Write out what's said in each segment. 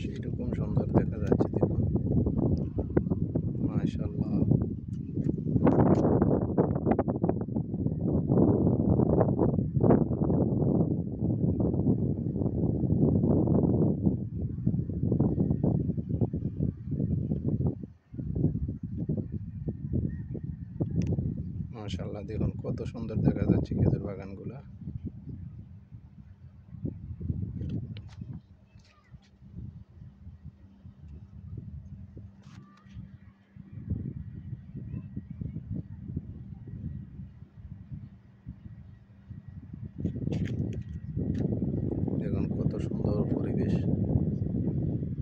সেরকম সুন্দর দেখা যাচ্ছে দেখুন, মাশাআল্লাহ। মাশাআল্লাহ, দেখুন কত সুন্দর দেখা যাচ্ছে খেজুর বাগানগুলা। দেখুন কত সুন্দর পরিবেশ,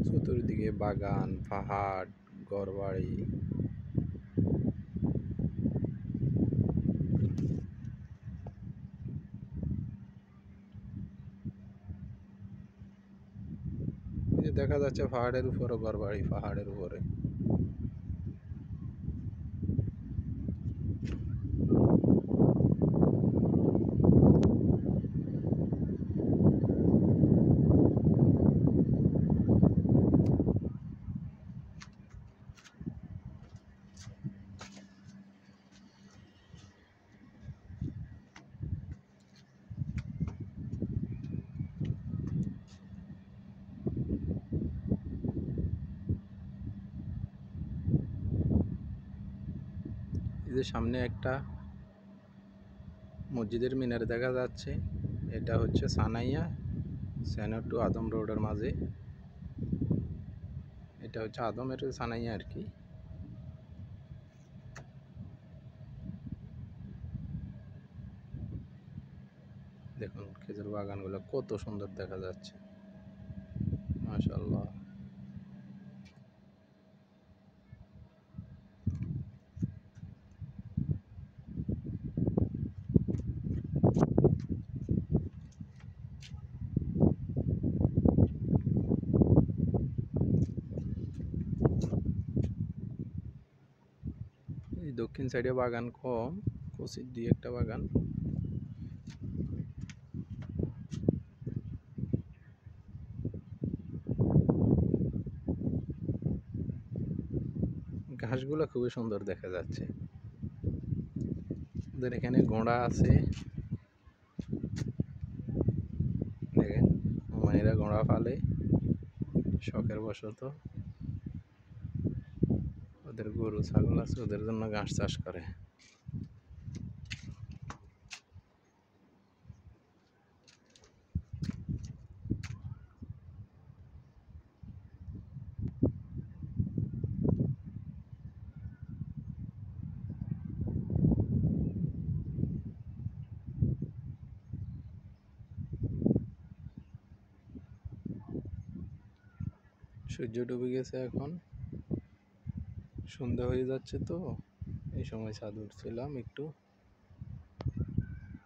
চতুর্দিকে বাগান, পাহাড়, ঘরবাড়ি। এই যে দেখা যাচ্ছে পাহাড়ের উপরে ঘরবাড়ি, পাহাড়ের উপরে। এই যে সামনে একটা মসজিদের মিনার দেখা যাচ্ছে, এটা হচ্ছে সানাইয়া সেনা টু আদম রোডের মাঝে। এটা হচ্ছে আদমের সানাইয়া আর কি। দেখুন খেজুর বাগানগুলো কত সুন্দর দেখা যাচ্ছে, মাশাআল্লাহ। এই দক্ষিণ সাইডে বাগান কম, কচির দুই একটা বাগান। ঘাসগুলো খুবই সুন্দর দেখা যাচ্ছে। ওদের এখানে ঘোড়া আছে, দেখেন মায়েরা ঘোড়া পালে শখের বশত। ওদের গরু ছাগল আছে, ওদের জন্য ঘাস চাষ করে। সূর্য ডুবে গেছে, এখন সন্ধ্যা হয়ে যাচ্ছে, তো এই সময় ছাদ উঠছিলাম একটু।